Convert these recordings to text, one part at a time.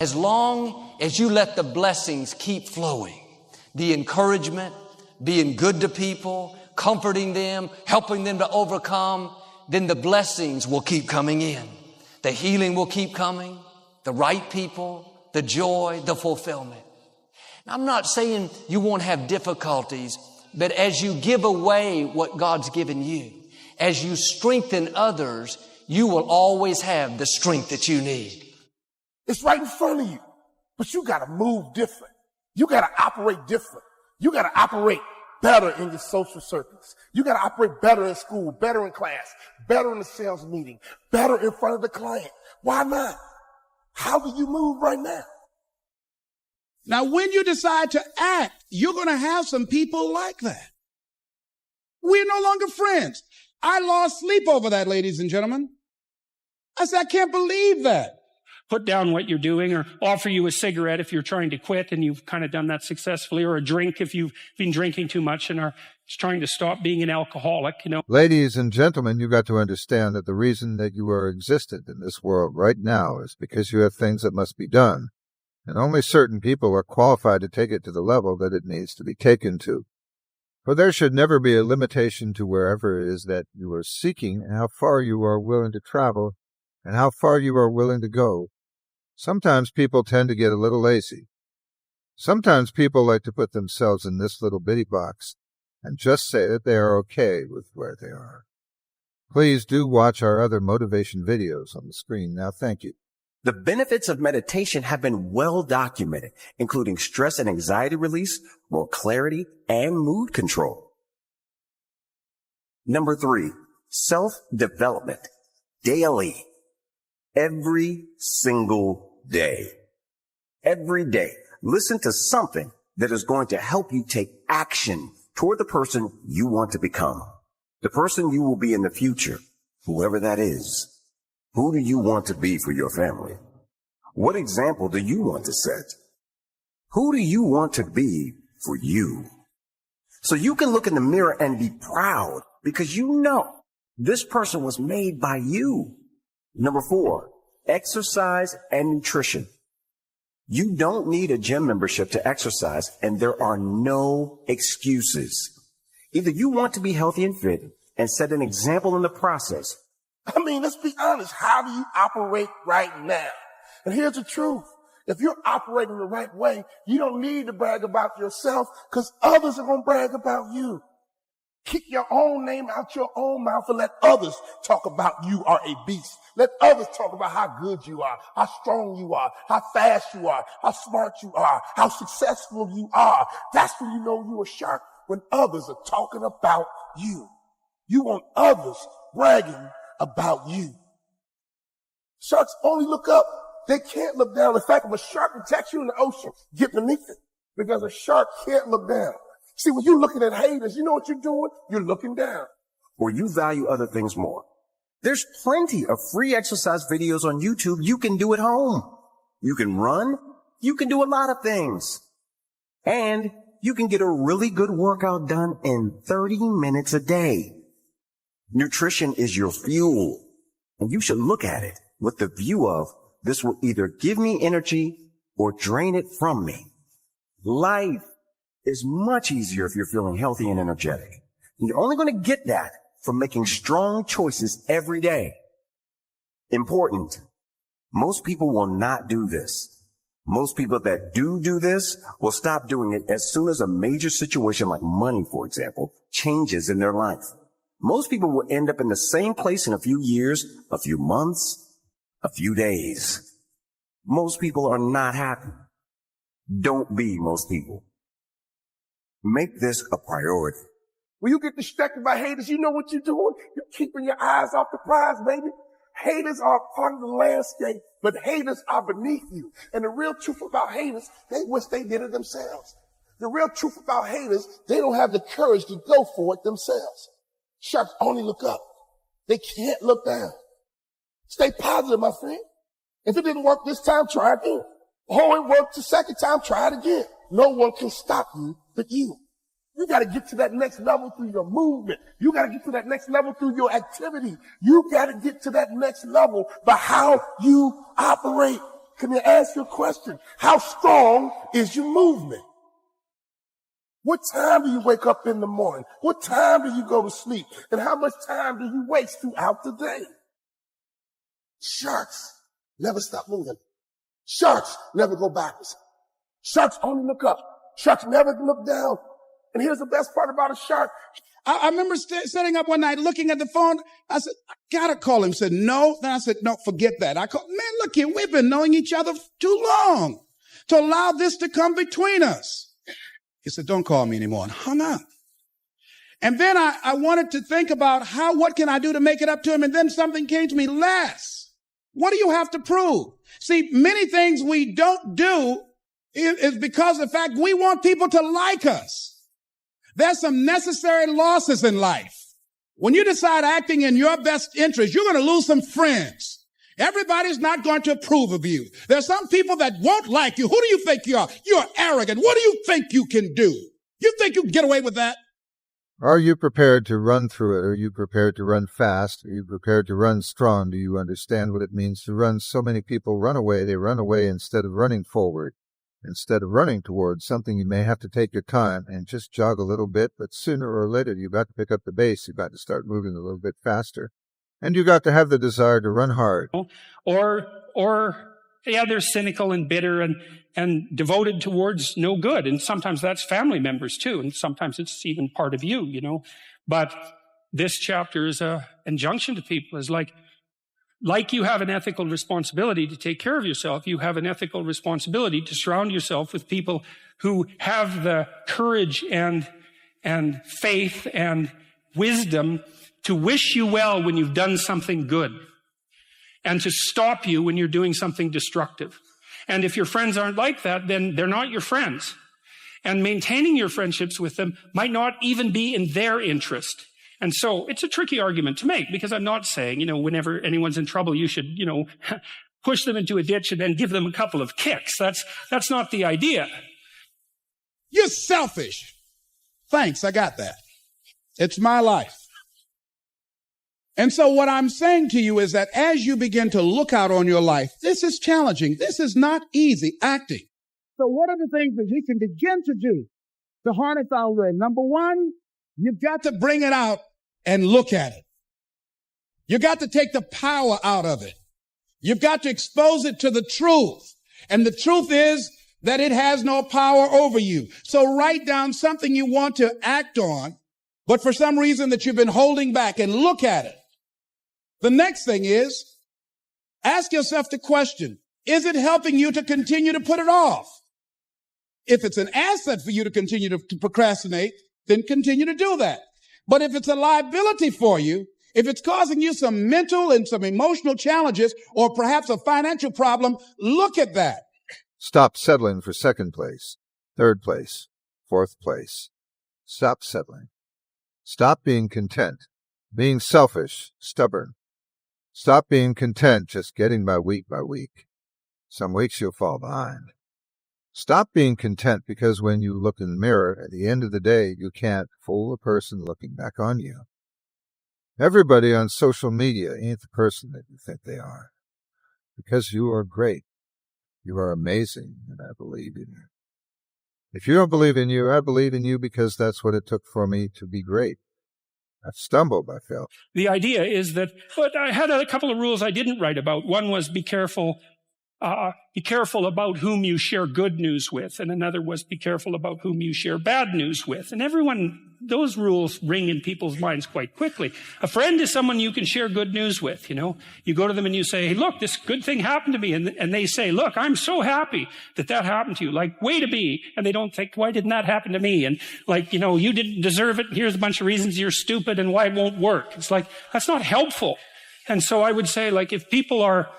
As long as you let the blessings keep flowing, the encouragement, being good to people, comforting them, helping them to overcome, then the blessings will keep coming in. The healing will keep coming, the right people, the joy, the fulfillment. Now, I'm not saying you won't have difficulties, but as you give away what God's given you, as you strengthen others, you will always have the strength that you need. It's right in front of you, but you got to move different. You got to operate different. You got to operate better in your social circles. You got to operate better in school, better in class, better in the sales meeting, better in front of the client. Why not? How do you move right now? Now, when you decide to act, you're going to have some people like that. We're no longer friends. I lost sleep over that, ladies and gentlemen. I said, I can't believe that. Put down what you're doing, or offer you a cigarette if you're trying to quit and you've kind of done that successfully, or a drink if you've been drinking too much and are trying to stop being an alcoholic, Ladies and gentlemen, you got to understand that the reason that you are existent in this world right now is because you have things that must be done, and only certain people are qualified to take it to the level that it needs to be taken to. For there should never be a limitation to wherever it is that you are seeking and how far you are willing to travel and how far you are willing to go. Sometimes people tend to get a little lazy. Sometimes people like to put themselves in this little bitty box and just say that they are okay with where they are. Please do watch our other motivation videos on the screen now. Thank you. The benefits of meditation have been well documented, including stress and anxiety release, more clarity, and mood control. Number 3, self-development. Daily. Every single day. Every day. Listen to something that is going to help you take action toward the person you want to become. The person you will be in the future, whoever that is. Who do you want to be for your family? What example do you want to set? Who do you want to be for you? So you can look in the mirror and be proud because you know this person was made by you. Number 4, exercise and nutrition. You don't need a gym membership to exercise, and there are no excuses. Either you want to be healthy and fit and set an example in the process. I mean, let's be honest. How do you operate right now? And here's the truth. If you're operating the right way, you don't need to brag about yourself because others are going to brag about you. Keep your own name out your own mouth and let others talk about you are a beast. Let others talk about how good you are, how strong you are, how fast you are, how smart you are, how successful you are. That's when you know you're a shark, when others are talking about you. You want others bragging about you. Sharks only look up. They can't look down. In fact, if a shark attacks you in the ocean, get beneath it because a shark can't look down. See, when you're looking at haters, you know what you're doing? You're looking down. Or you value other things more. There's plenty of free exercise videos on YouTube you can do at home. You can run. You can do a lot of things. And you can get a really good workout done in 30 minutes a day. Nutrition is your fuel, and you should look at it with the view of this will either give me energy or drain it from me. Life is much easier if you're feeling healthy and energetic. And you're only going to get that from making strong choices every day. Important. Most people will not do this. Most people that do this will stop doing it as soon as a major situation like money, for example, changes in their life. Most people will end up in the same place in a few years, a few months, a few days. Most people are not happy. Don't be most people. Make this a priority. When you get distracted by haters, you know what you're doing? You're keeping your eyes off the prize, baby. Haters are part of the landscape, but haters are beneath you. And the real truth about haters, they wish they did it themselves. The real truth about haters, they don't have the courage to go for it themselves. Sharks only look up. They can't look down. Stay positive, my friend. If it didn't work this time, try again. Oh, it worked the second time, try it again. No one can stop you but you. You got to get to that next level through your movement. You got to get to that next level through your activity. You got to get to that next level by how you operate. Can I ask you a question? How strong is your movement? What time do you wake up in the morning? What time do you go to sleep? And how much time do you waste throughout the day? Sharks never stop moving. Sharks never go backwards. Sharks only look up. Sharks never look down. And here's the best part about a shark. I remember sitting up one night looking at the phone. I said, I gotta call him. He said, no. Then I said, no, forget that. I called, man, look here. We've been knowing each other too long to allow this to come between us. He said, don't call me anymore, and hung up. And then I wanted to think about what can I do to make it up to him? And then something came to me, less. What do you have to prove? See, many things we don't do is because of the fact we want people to like us. There's some necessary losses in life. When you decide acting in your best interest, you're going to lose some friends. Everybody's not going to approve of you. There's some people that won't like you. Who do you think you are? You're arrogant. What do you think you can do? You think you can get away with that? Are you prepared to run through it? Are you prepared to run fast? Are you prepared to run strong? Do you understand what it means to run? So many people run away. They run away instead of running forward. Instead of running towards something, you may have to take your time and just jog a little bit, but sooner or later you've got to pick up the pace. You've got to start moving a little bit faster. And you got to have the desire to run hard. Yeah, they're cynical and bitter and devoted towards no good. And sometimes that's family members too. And sometimes it's even part of you, you know. But this chapter is an injunction to people, is like you have an ethical responsibility to take care of yourself, you have an ethical responsibility to surround yourself with people who have the courage and faith and wisdom to wish you well when you've done something good and to stop you when you're doing something destructive. And if your friends aren't like that, then they're not your friends. And maintaining your friendships with them might not even be in their interest. And so it's a tricky argument to make, because I'm not saying, whenever anyone's in trouble, you should, push them into a ditch and then give them a couple of kicks. That's not the idea. You're selfish. Thanks, I got that. It's my life. And so what I'm saying to you is that as you begin to look out on your life, this is challenging. This is not easy acting. So what are the things that we can begin to do to harness our will? Number one, you've got to bring it out and look at it. You got to take the power out of it. You've got to expose it to the truth. And the truth is that it has no power over you. So write down something you want to act on, but for some reason that you've been holding back, and look at it. The next thing is, ask yourself the question, is it helping you to continue to put it off? If it's an asset for you to continue to procrastinate, then continue to do that. But if it's a liability for you, if it's causing you some mental and some emotional challenges, or perhaps a financial problem, look at that. Stop settling for second place, third place, fourth place. Stop settling. Stop being content, being selfish, stubborn. Stop being content just getting by week by week. Some weeks you'll fall behind. Stop being content because when you look in the mirror, at the end of the day, you can't fool a person looking back on you. Everybody on social media ain't the person that you think they are. Because you are great. You are amazing, and I believe in you. If you don't believe in you, I believe in you because that's what it took for me to be great. I've stumbled, I felt. The idea is that, but I had a couple of rules I didn't write about. One was be careful about whom you share good news with. And another was be careful about whom you share bad news with. And those rules ring in people's minds quite quickly. A friend is someone you can share good news with, You go to them and you say, hey, look, this good thing happened to me. And they say, look, I'm so happy that happened to you. Like, way to be. And they don't think, why didn't that happen to me? And you didn't deserve it. Here's a bunch of reasons you're stupid and why it won't work. It's like, that's not helpful. And so I would say, if people are,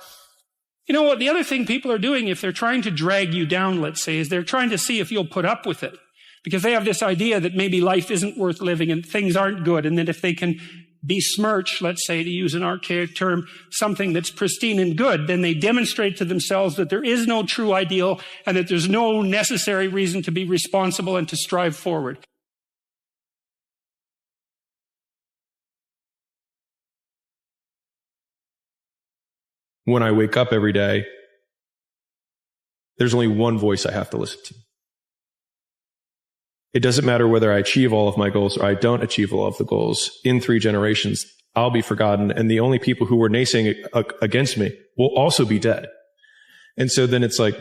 what the other thing people are doing, if they're trying to drag you down, let's say, is they're trying to see if you'll put up with it. Because they have this idea that maybe life isn't worth living and things aren't good, and that if they can besmirch, let's say, to use an archaic term, something that's pristine and good, then they demonstrate to themselves that there is no true ideal and that there's no necessary reason to be responsible and to strive forward. When I wake up every day, there's only one voice I have to listen to. It doesn't matter whether I achieve all of my goals or I don't achieve all of the goals. In 3 generations, I'll be forgotten, and the only people who were naysaying against me will also be dead. And so then it's like,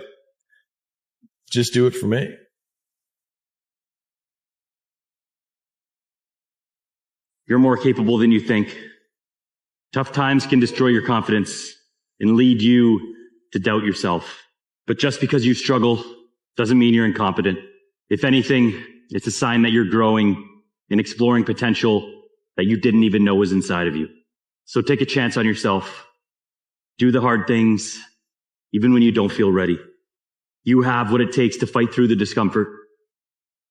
just do it for me. You're more capable than you think. Tough times can destroy your confidence and lead you to doubt yourself. But just because you struggle doesn't mean you're incompetent. If anything, it's a sign that you're growing and exploring potential that you didn't even know was inside of you. So take a chance on yourself. Do the hard things, even when you don't feel ready. You have what it takes to fight through the discomfort.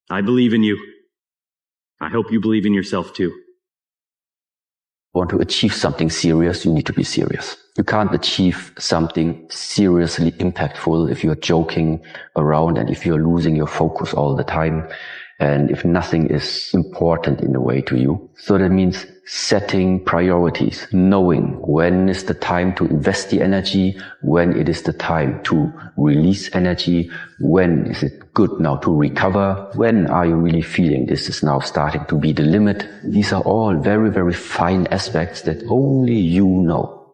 I believe in you. I hope you believe in yourself too. Want to achieve something serious, you need to be serious. You can't achieve something seriously impactful if you're joking around and if you're losing your focus all the time and if nothing is important in a way to you. So that means setting priorities, knowing when is the time to invest the energy, when it is the time to release energy, when is it good now to recover, when are you really feeling this is now starting to be the limit. These are all very, very fine aspects that only you know.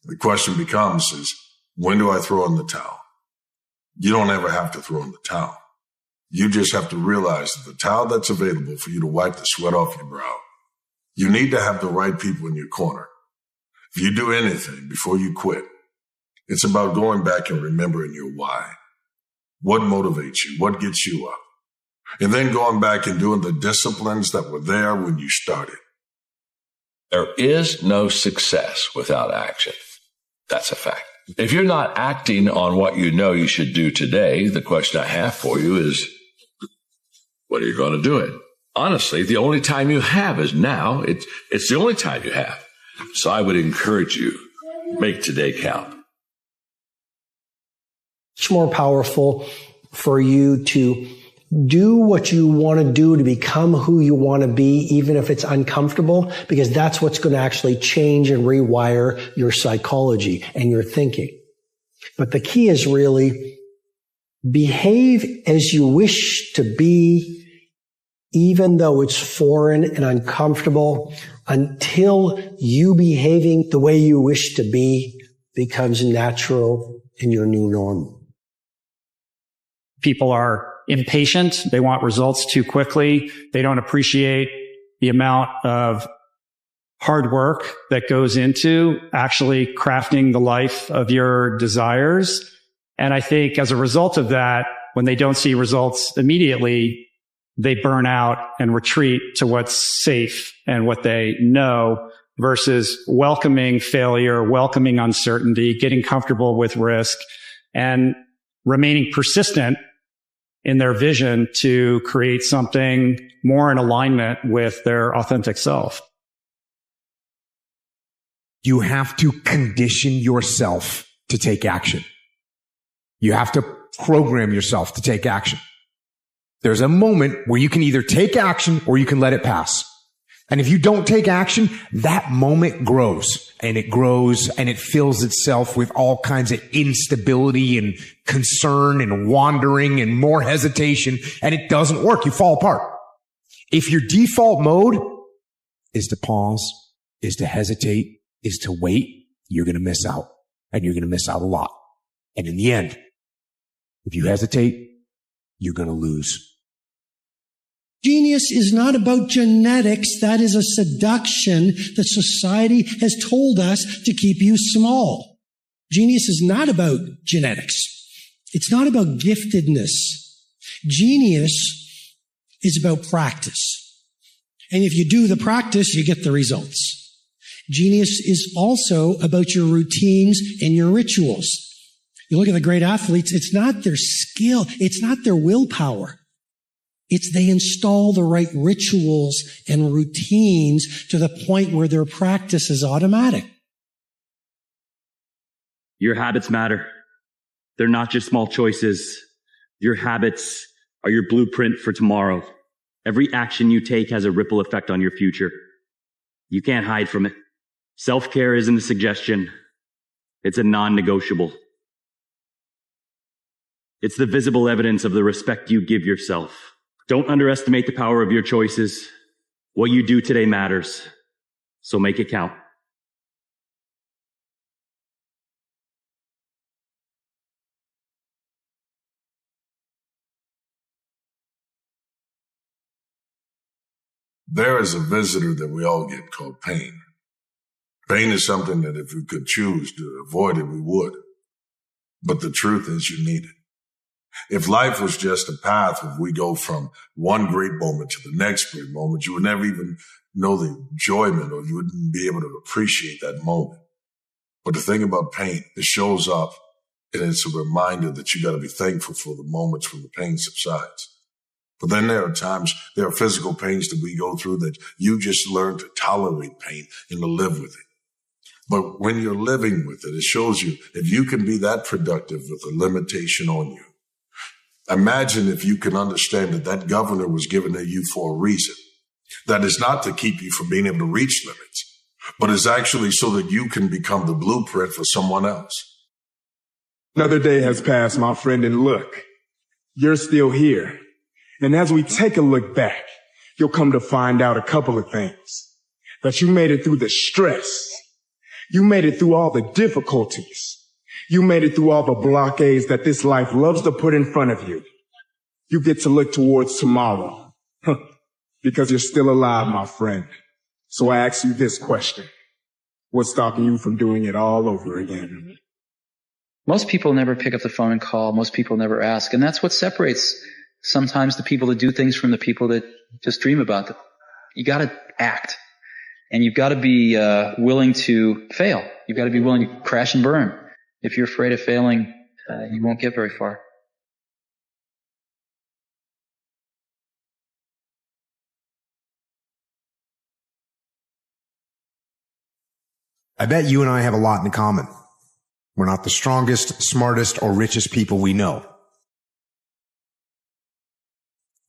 The question becomes is, when do I throw in the towel? You don't ever have to throw in the towel. You just have to realize that the towel that's available for you to wipe the sweat off your brow, you need to have the right people in your corner. If you do anything before you quit, it's about going back and remembering your why. What motivates you? What gets you up? And then going back and doing the disciplines that were there when you started. There is no success without action. That's a fact. If you're not acting on what you know you should do today, the question I have for you is, when are you going to do it? Honestly, the only time you have is now. It's the only time you have. So I would encourage you, make today count. It's more powerful for you to do what you want to do to become who you want to be, even if it's uncomfortable, because that's what's going to actually change and rewire your psychology and your thinking. But the key is really behave as you wish to be, even though it's foreign and uncomfortable, until you behaving the way you wish to be becomes natural in your new norm. People are impatient. They want results too quickly. They don't appreciate the amount of hard work that goes into actually crafting the life of your desires. And I think as a result of that, when they don't see results immediately, they burn out and retreat to what's safe and what they know versus welcoming failure, welcoming uncertainty, getting comfortable with risk, and remaining persistent in their vision to create something more in alignment with their authentic self. You have to condition yourself to take action. You have to program yourself to take action. There's a moment where you can either take action or you can let it pass. And if you don't take action, that moment grows and it fills itself with all kinds of instability and concern and wandering and more hesitation, and it doesn't work. You fall apart. If your default mode is to pause, is to hesitate, is to wait, you're going to miss out, and you're going to miss out a lot. And in the end, if you hesitate, you're going to lose. Genius is not about genetics. That is a seduction that society has told us to keep you small. Genius is not about genetics. It's not about giftedness. Genius is about practice. And if you do the practice, you get the results. Genius is also about your routines and your rituals. You look at the great athletes, it's not their skill, it's not their willpower. It's they install the right rituals and routines to the point where their practice is automatic. Your habits matter. They're not just small choices. Your habits are your blueprint for tomorrow. Every action you take has a ripple effect on your future. You can't hide from it. Self-care isn't a suggestion. It's a non-negotiable. It's the visible evidence of the respect you give yourself. Don't underestimate the power of your choices. What you do today matters, so make it count. There is a visitor that we all get called pain. Pain is something that if we could choose to avoid it, we would. But the truth is you need it. If life was just a path where we go from one great moment to the next great moment, you would never even know the enjoyment, or you wouldn't be able to appreciate that moment. But the thing about pain, it shows up and it's a reminder that you got to be thankful for the moments when the pain subsides. But then there are physical pains that we go through that you just learn to tolerate pain and to live with it. But when you're living with it, it shows you if you can be that productive with a limitation on you. Imagine if you can understand that that governor was given to you for a reason. That is not to keep you from being able to reach limits, but is actually so that you can become the blueprint for someone else. Another day has passed, my friend, and look, you're still here. And as we take a look back, you'll come to find out a couple of things. That you made it through the stress. You made it through all the difficulties. You made it through all the blockades that this life loves to put in front of you. You get to look towards tomorrow. Because you're still alive, my friend. So I ask you this question. What's stopping you from doing it all over again? Most people never pick up the phone and call. Most people never ask. And that's what separates sometimes the people that do things from the people that just dream about them. You got to act. And you've got to be willing to fail. You've got to be willing to crash and burn. If you're afraid of failing, you won't get very far. I bet you and I have a lot in common. We're not the strongest, smartest, or richest people we know.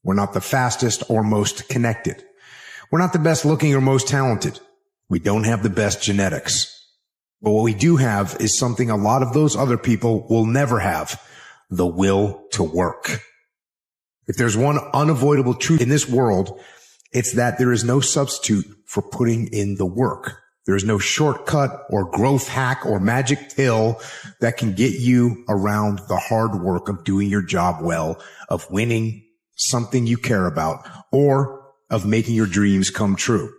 We're not the fastest or most connected. We're not the best looking or most talented. We don't have the best genetics. But what we do have is something a lot of those other people will never have: the will to work. If there's one unavoidable truth in this world, it's that there is no substitute for putting in the work. There is no shortcut or growth hack or magic pill that can get you around the hard work of doing your job well, of winning something you care about, or of making your dreams come true.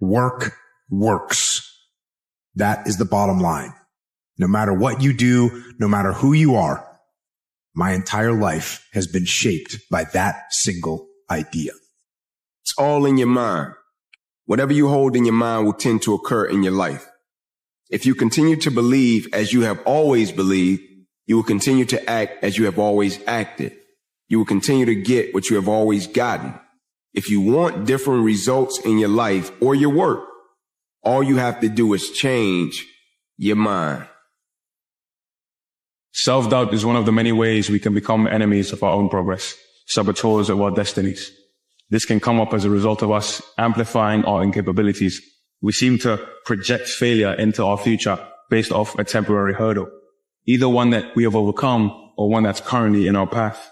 Work works. That is the bottom line. No matter what you do, no matter who you are, my entire life has been shaped by that single idea. It's all in your mind. Whatever you hold in your mind will tend to occur in your life. If you continue to believe as you have always believed, you will continue to act as you have always acted. You will continue to get what you have always gotten. If you want different results in your life or your work, all you have to do is change your mind. Self-doubt is one of the many ways we can become enemies of our own progress, saboteurs of our destinies. This can come up as a result of us amplifying our incapabilities. We seem to project failure into our future based off a temporary hurdle, either one that we have overcome or one that's currently in our path.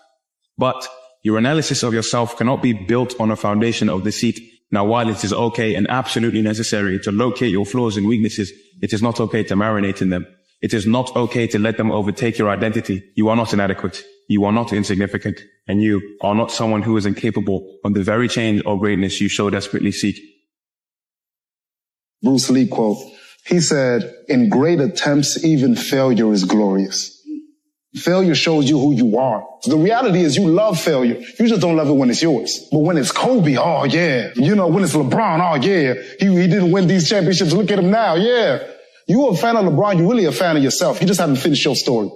But your analysis of yourself cannot be built on a foundation of deceit. Now, while it is okay and absolutely necessary to locate your flaws and weaknesses, it is not okay to marinate in them. It is not okay to let them overtake your identity. You are not inadequate. You are not insignificant. And you are not someone who is incapable of the very change or greatness you so desperately seek. Bruce Lee quote. He said, "In great attempts, even failure is glorious." Failure shows you who you are. The reality is you love failure. You just don't love it when it's yours. But when it's Kobe, oh yeah. When it's LeBron, oh yeah. He didn't win these championships. Look at him now. Yeah. You a fan of LeBron. You're really a fan of yourself. You just haven't finished your story.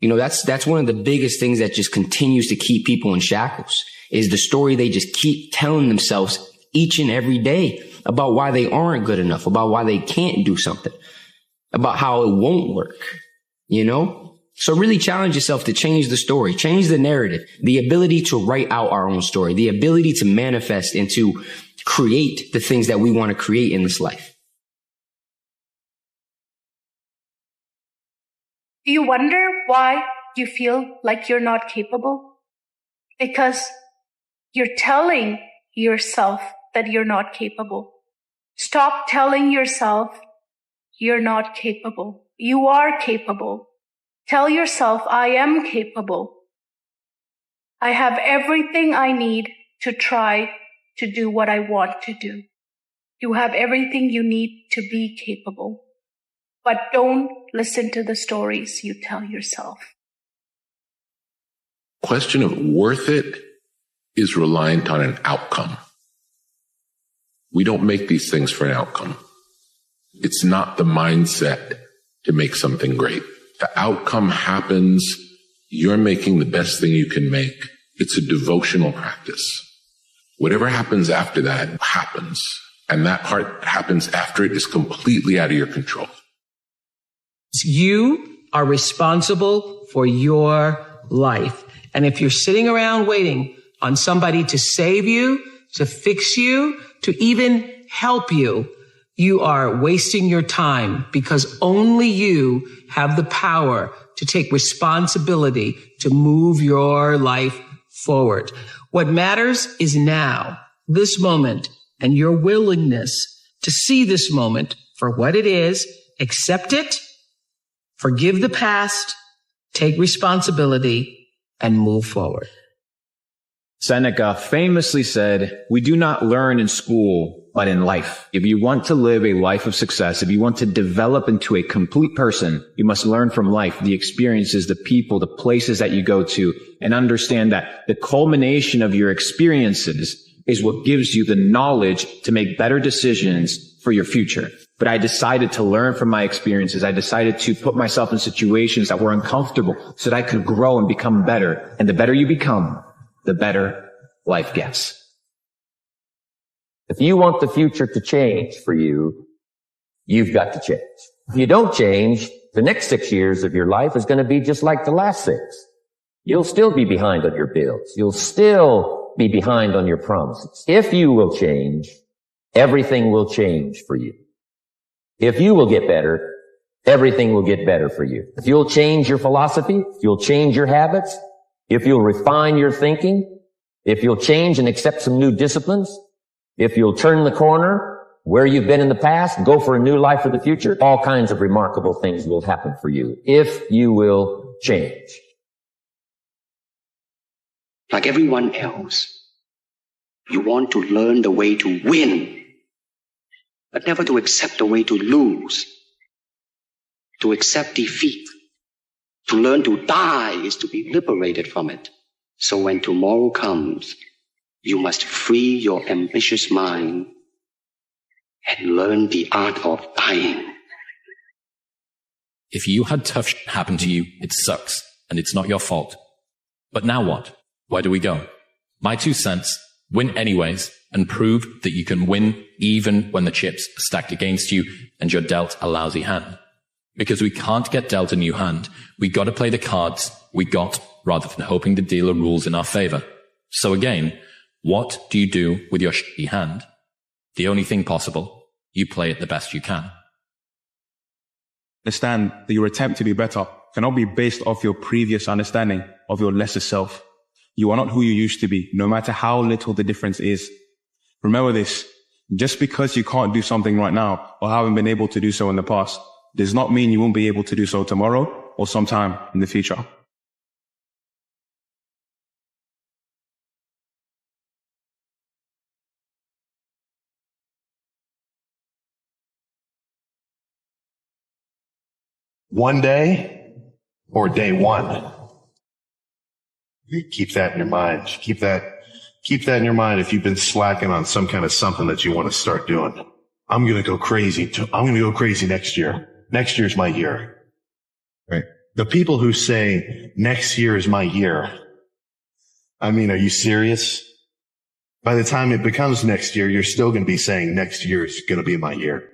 That's one of the biggest things that just continues to keep people in shackles is the story they just keep telling themselves each and every day about why they aren't good enough, about why they can't do something, about how it won't work, So really challenge yourself to change the story, change the narrative, the ability to write out our own story, the ability to manifest and to create the things that we want to create in this life. Do you wonder why you feel like you're not capable? Because you're telling yourself that you're not capable. Stop telling yourself you're not capable. You are capable. Tell yourself, I am capable. I have everything I need to try to do what I want to do. You have everything you need to be capable. But don't listen to the stories you tell yourself. Question of worth it is reliant on an outcome. We don't make these things for an outcome. It's not the mindset to make something great. The outcome happens. You're making the best thing you can make. It's a devotional practice. Whatever happens after that happens. And that part happens after it is completely out of your control. You are responsible for your life. And if you're sitting around waiting on somebody to save you, to fix you, to even help you, you are wasting your time, because only you have the power to take responsibility to move your life forward. What matters is now, this moment, and your willingness to see this moment for what it is, accept it, forgive the past, take responsibility, and move forward. Seneca famously said, "We do not learn in school, but in life." If you want to live a life of success, if you want to develop into a complete person, you must learn from life, the experiences, the people, the places that you go to, and understand that the culmination of your experiences is what gives you the knowledge to make better decisions for your future. But I decided to learn from my experiences. I decided to put myself in situations that were uncomfortable so that I could grow and become better. And the better you become, the better life gets. If you want the future to change for you, you've got to change. If you don't change, the next 6 years of your life is going to be just like the last 6. You'll still be behind on your bills. You'll still be behind on your promises. If you will change, everything will change for you. If you will get better, everything will get better for you. If you'll change your philosophy, if you'll change your habits, if you'll refine your thinking, if you'll change and accept some new disciplines, if you'll turn the corner where you've been in the past, go for a new life for the future, all kinds of remarkable things will happen for you if you will change. Like everyone else, you want to learn the way to win, but never to accept the way to lose, to accept defeat. To learn to die is to be liberated from it. So when tomorrow comes, you must free your ambitious mind and learn the art of dying. If you had tough shit happen to you, it sucks, and it's not your fault. But now what? Where do we go? My 2 cents, win anyways, and prove that you can win even when the chips are stacked against you and you're dealt a lousy hand. Because we can't get dealt a new hand. We got to play the cards we got rather than hoping the dealer rules in our favor. So again, what do you do with your shitty hand? The only thing possible, you play it the best you can. Understand that your attempt to be better cannot be based off your previous understanding of your lesser self. You are not who you used to be, no matter how little the difference is. Remember this, just because you can't do something right now or haven't been able to do so in the past, does not mean you won't be able to do so tomorrow or sometime in the future. One day or day one. Keep that in your mind. Keep that in your mind if you've been slacking on some kind of something that you want to start doing. I'm going to go crazy. I'm going to go crazy next year. Next year's my year. Right? The people who say next year is my year. I mean, are you serious? By the time it becomes next year, you're still going to be saying next year is going to be my year.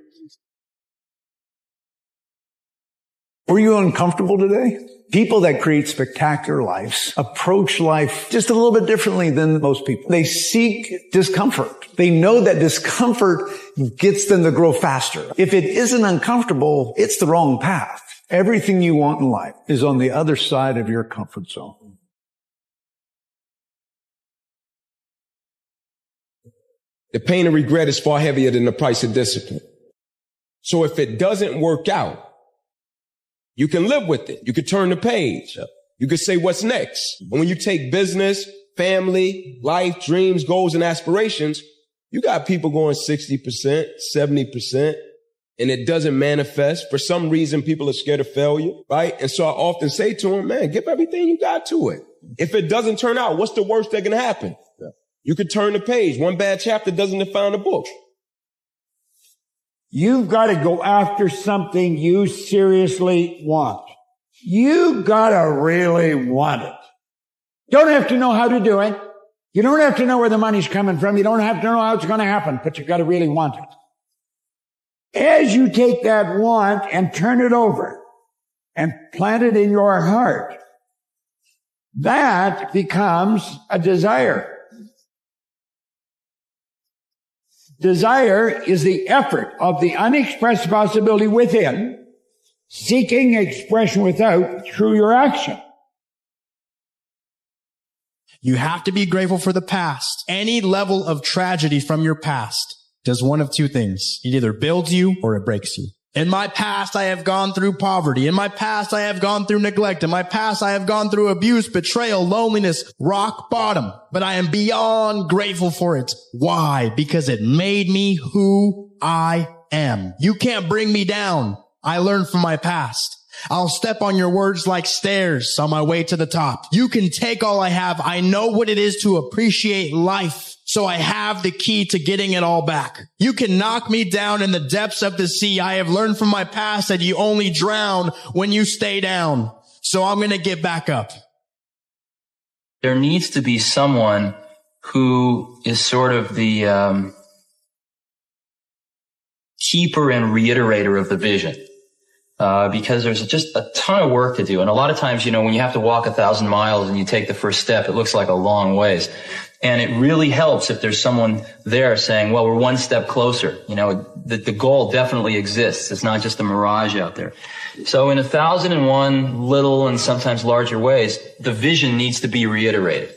Were you uncomfortable today? People that create spectacular lives approach life just a little bit differently than most people. They seek discomfort. They know that discomfort gets them to grow faster. If it isn't uncomfortable, it's the wrong path. Everything you want in life is on the other side of your comfort zone. The pain of regret is far heavier than the price of discipline. So if it doesn't work out, you can live with it. You can turn the page. You can say, what's next? And when you take business, family, life, dreams, goals, and aspirations, you got people going 60%, 70%, and it doesn't manifest. For some reason, people are scared of failure, right? And so I often say to them, man, give everything you got to it. If it doesn't turn out, what's the worst that can happen? You could turn the page. One bad chapter doesn't define the book. You've got to go after something you seriously want. You got to really want it. Don't have to know how to do it. You don't have to know where the money's coming from. You don't have to know how it's going to happen, but you got to really want it. As you take that want and turn it over and plant it in your heart, that becomes a desire. Desire is the effort of the unexpressed possibility within, seeking expression without through your action. You have to be grateful for the past. Any level of tragedy from your past does one of two things. It either builds you or it breaks you. In my past, I have gone through poverty. In my past, I have gone through neglect. In my past, I have gone through abuse, betrayal, loneliness, rock bottom. But I am beyond grateful for it. Why? Because it made me who I am. You can't bring me down. I learned from my past. I'll step on your words like stairs on my way to the top. You can take all I have. I know what it is to appreciate life. So I have the key to getting it all back. You can knock me down in the depths of the sea. I have learned from my past that you only drown when you stay down. So I'm going to get back up. There needs to be someone who is sort of the keeper and reiterator of the vision. Because there's just a ton of work to do. And a lot of times, when you have to walk 1,000 miles and you take the first step, it looks like a long ways. And it really helps if there's someone there saying, well, we're one step closer. The goal definitely exists. It's not just a mirage out there. So in 1,001 little and sometimes larger ways, the vision needs to be reiterated.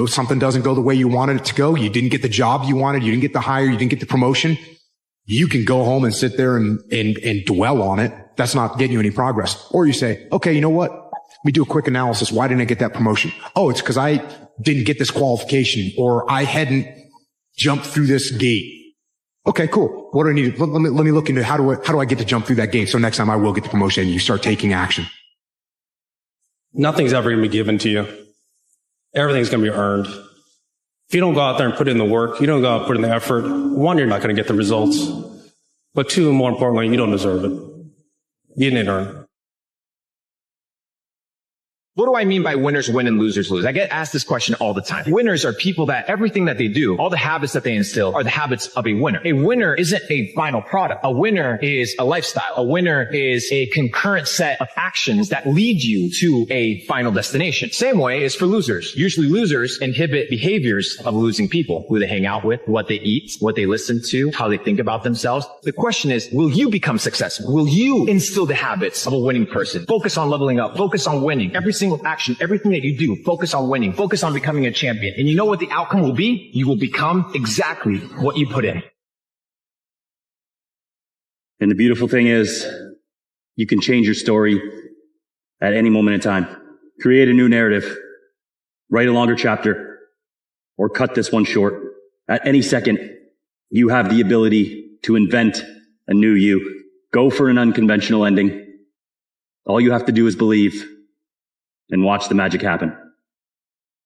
Something doesn't go the way you wanted it to go. You didn't get the job you wanted. You didn't get the hire. You didn't get the promotion. You can go home and sit there and dwell on it. That's not getting you any progress. Or you say, okay, you know what? We do a quick analysis. Why didn't I get that promotion? Oh, it's because I didn't get this qualification, or I hadn't jumped through this gate. Okay, cool. What do I need? Let me look into how do I get to jump through that gate? So next time I will get the promotion, and you start taking action. Nothing's ever going to be given to you. Everything's going to be earned. If you don't go out there and put in the work, you don't go out and put in the effort, one, you're not going to get the results. But two, more importantly, you don't deserve it. You didn't earn it. What do I mean by winners win and losers lose? I get asked this question all the time. Winners are people that everything that they do, all the habits that they instill are the habits of a winner. A winner isn't a final product. A winner is a lifestyle. A winner is a concurrent set of actions that lead you to a final destination. Same way is for losers. Usually losers inhibit behaviors of losing people, who they hang out with, what they eat, what they listen to, how they think about themselves. The question is, will you become successful? Will you instill the habits of a winning person? Focus on leveling up. Focus on winning. Every single action, everything that you do, focus on winning, focus on becoming a champion. And you know what the outcome will be? You will become exactly what you put in. And the beautiful thing is, you can change your story at any moment in time. Create a new narrative, write a longer chapter, or cut this one short. At any second, you have the ability to invent a new you. Go for an unconventional ending. All you have to do is believe and watch the magic happen.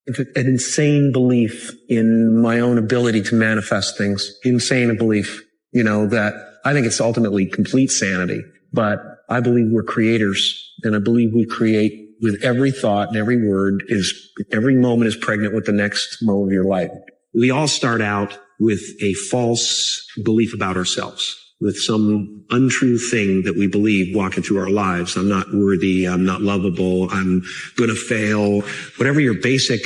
An insane belief in my own ability to manifest things. Insane belief, that I think it's ultimately complete sanity. But I believe we're creators, and I believe we create with every thought and every word. Every moment is pregnant with the next moment of your life. We all start out with a false belief about ourselves, with some untrue thing that we believe walking through our lives. I'm not worthy. I'm not lovable. I'm going to fail. Whatever your basic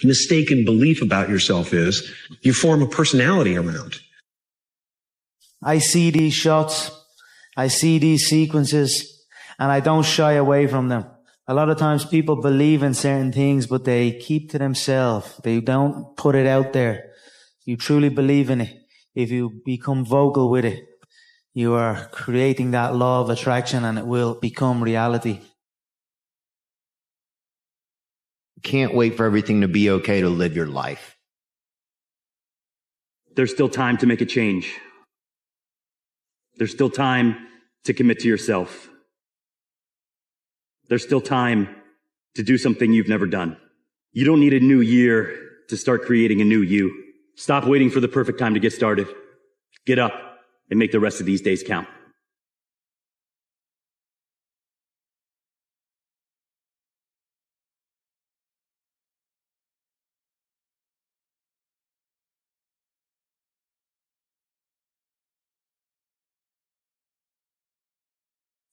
mistaken belief about yourself is, you form a personality around. I see these shots I see these sequences and I don't shy away from them. A lot of times people believe in certain things, but they keep to themselves. They don't put it out there. You truly believe in it. If you become vocal with it, you are creating that law of attraction and it will become reality. Can't wait for everything to be okay to live your life. There's still time to make a change. There's still time to commit to yourself. There's still time to do something you've never done. You don't need a new year to start creating a new you. Stop waiting for the perfect time to get started. Get up and make the rest of these days count.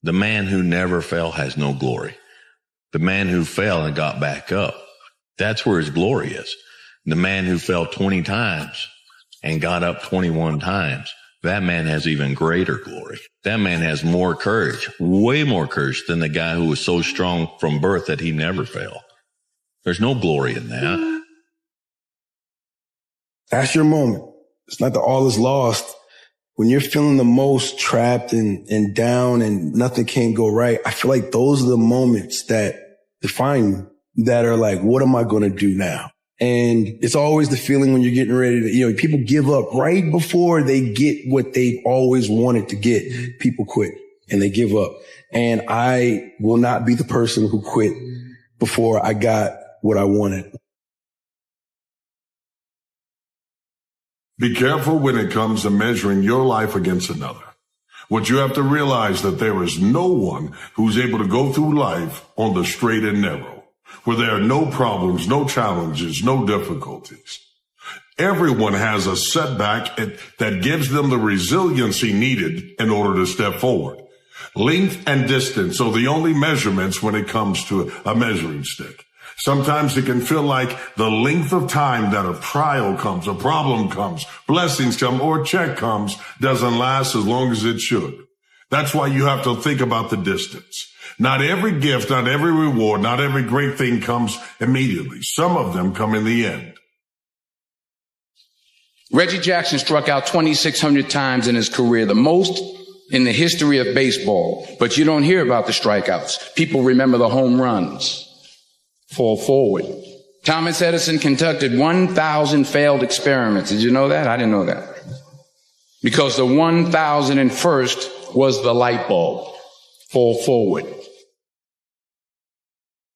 The man who never fell has no glory. The man who fell and got back up, that's where his glory is. The man who fell 20 times and got up 21 times, that man has even greater glory. That man has more courage, way more courage than the guy who was so strong from birth that he never fell. There's no glory in that. That's your moment. It's not that all is lost. When you're feeling the most trapped and down and nothing can go right, I feel like those are the moments that define you, that are like, what am I going to do now? And it's always the feeling when you're getting ready to, people give up right before they get what they've always wanted to get. People quit and they give up. And I will not be the person who quit before I got what I wanted. Be careful when it comes to measuring your life against another. What you have to realize that there is no one who's able to go through life on the straight and narrow, where there are no problems, no challenges, no difficulties. Everyone has a setback that gives them the resiliency needed in order to step forward. Length and distance are the only measurements when it comes to a measuring stick. Sometimes it can feel like the length of time that a trial comes, a problem comes, blessings come, or a check comes doesn't last as long as it should. That's why you have to think about the distance. Not every gift, not every reward, not every great thing comes immediately. Some of them come in the end. Reggie Jackson struck out 2,600 times in his career, the most in the history of baseball. But you don't hear about the strikeouts. People remember the home runs. Fall forward. Thomas Edison conducted 1,000 failed experiments. Did you know that? I didn't know that. Because the 1,001st was the light bulb. Fall forward.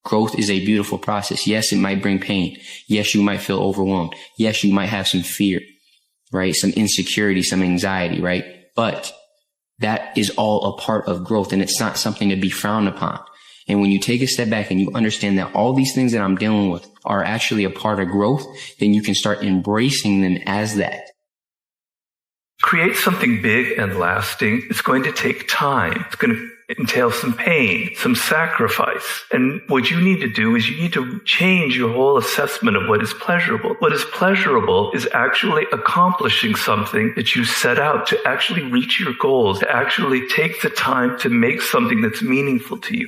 Growth is a beautiful process. Yes, it might bring pain. Yes, you might feel overwhelmed. Yes, you might have some fear, right? Some insecurity, some anxiety, right? But that is all a part of growth, and it's not something to be frowned upon. And when you take a step back and you understand that all these things that I'm dealing with are actually a part of growth, then you can start embracing them as that. Create something big and lasting. It's going to take time. It's going to entail some pain, some sacrifice. And what you need to do is you need to change your whole assessment of what is pleasurable. What is pleasurable is actually accomplishing something that you set out to actually reach your goals, to actually take the time to make something that's meaningful to you.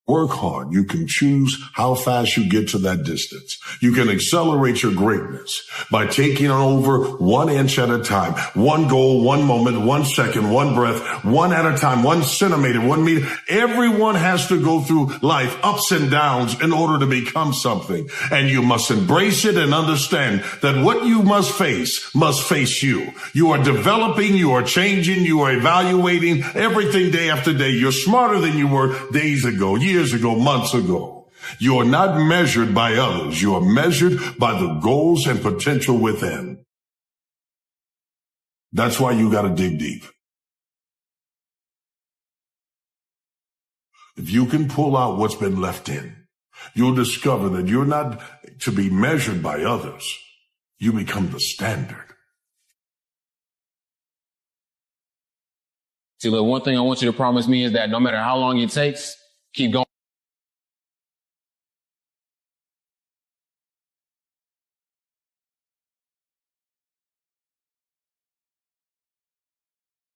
Work hard. You can choose how fast you get to that distance. You can accelerate your greatness by taking over 1 inch at a time, one goal, one moment, 1 second, one breath, one at a time, 1 centimeter, 1 meter. Everyone has to go through life ups and downs in order to become something. And you must embrace it and understand that what you must face you. You are developing, you are changing, you are evaluating everything day after day. You're smarter than you were days ago, years ago, months ago. You are not measured by others. You are measured by the goals and potential within. That's why you got to dig deep. If you can pull out what's been left in, you'll discover that you're not to be measured by others. You become the standard. See, look, one thing I want you to promise me is that no matter how long it takes, keep going.